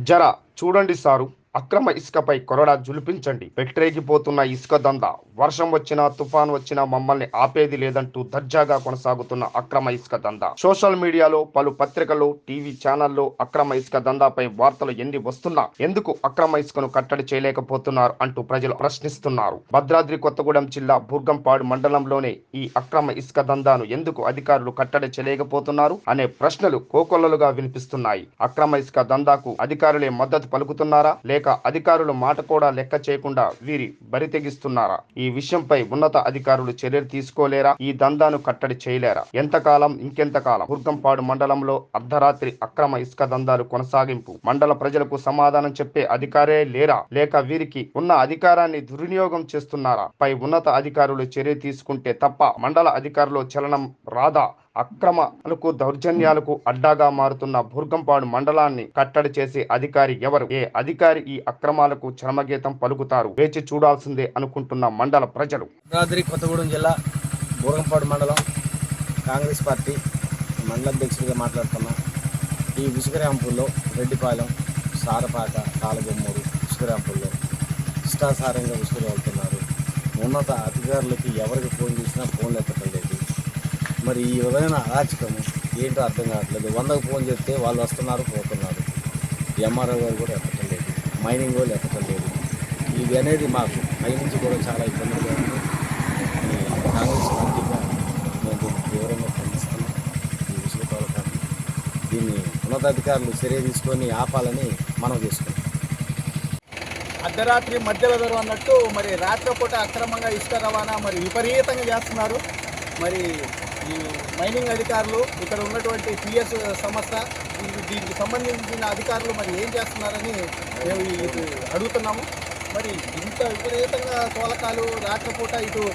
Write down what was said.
జర చూడండి సారు, అక్రమ ఇసుకపై కొరడా జులిపించండి. పెట్టరేగిపోతున్న ఇసుక దందా. వర్షం వచ్చినా తుఫాన్ వచ్చినా మమ్మల్ని ఆపేది లేదంటూ దర్జాగా కొనసాగుతున్న అక్రమ ఇసుక దందా. సోషల్ మీడియాలో, పలు పత్రికల్లో, టీవీ ఛానల్లో అక్రమ ఇసుక దందాపై వార్తలు ఎన్ని వస్తున్నా ఎందుకు అక్రమ ఇసుకను కట్టడి చేయలేకపోతున్నారు అంటూ ప్రజలు ప్రశ్నిస్తున్నారు. భద్రాద్రి కొత్తగూడెం జిల్లా బుర్గంపాడు మండలంలోనే ఈ అక్రమ ఇసుక దందాను ఎందుకు అధికారులు కట్టడి చేయలేకపోతున్నారు అనే ప్రశ్నలు కోకొల్లలుగా వినిపిస్తున్నాయి. అక్రమ ఇసుక దందాకు అధికారులే మద్దతు పలుకుతున్నారా, లేక అధికారుల మాట కూడా లెక్క చేయకుండా వీరి బరి తెగిస్తున్నారా? ఈ విషయంపై ఉన్నత అధికారులు చర్యలు తీసుకోలేరా? ఈ దందాను కట్టడి చేయలేరా? ఎంతకాలం, ఇంకెంతకాలం? బుర్గంపాడు మండలంలో అర్ధరాత్రి అక్రమ ఇసుక దందాలు కొనసాగింపు. మండల ప్రజలకు సమాధానం చెప్పే అధికారే లేరా, లేక వీరికి ఉన్న అధికారాన్ని దుర్వినియోగం చేస్తున్నారా? పై ఉన్నత అధికారులు చర్య తీసుకుంటే తప్ప మండల అధికారులు చలనం రాదా? అక్రమాలకు, దౌర్జన్యాలకు అడ్డాగా మారుతున్న బుర్గంపాడు మండలాన్ని కట్టడి చేసే అధికారి ఎవరు? ఏ అధికారి ఈ అక్రమాలకు చరమగీతం పలుకుతారు? వేచి చూడాల్సిందే అనుకుంటున్న మండల ప్రజలు. భద్రాద్రి కొత్తగూడెం జిల్లా బుర్గంపాడు మండలం కాంగ్రెస్ పార్టీ మండల అధ్యక్షుడిగా మాట్లాడుతున్నాం. ఈ ఇసుక ర్యాంపుల్లో రెడ్డిపాలెం, సారపాక, తాళగొమ్మూరు ఇసుక ర్యాంపుల్లో ఇష్టాసారంగా ఇసుక వెళ్తున్నారు. ఉన్నత అధికారులకి ఎవరికి ఫోన్ చేసినా ఫోన్లు ఎత్తడం లేదు. మరి ఈ విధమైన అరాచకము ఏంటో అర్థం కావట్లేదు. 100కు ఫోన్ చేస్తే వాళ్ళు వస్తున్నారు, పోతున్నారు. ఎంఆర్ఓ గారు కూడా ఎత్తడం లేదు, మైనింగ్ వాళ్ళు ఎత్తడం లేదు. ఇది అనేది మాకు పై నుంచి కూడా చాలా ఇబ్బందిగా ఉంది. ఈ కాంగ్రెస్ పార్టీగా మేము దీన్ని తీవ్రంగా ఖండిస్తున్నాం. ఈ విషయ తోలకాన్ని దీన్ని ఉన్నతాధికారులు చర్య తీసుకొని ఆపాలని మనం చేసుకుంటాం. అర్ధరాత్రి మధ్యలో ధర అన్నట్టు మరి రాత్రిపూట అక్రమంగా ఇసుక రవాణా మరి విపరీతంగా చేస్తున్నారు. మరి ఈ మైనింగ్ అధికారులు, ఇక్కడ ఉన్నటువంటి పిఎస్ సంస్థ, దీనికి సంబంధించిన అధికారులు మరి ఏం చేస్తున్నారని మేము అడుగుతున్నాము. మరి ఇంత విపరీతంగా తోలకాలు రాత్రిపూట ఇటు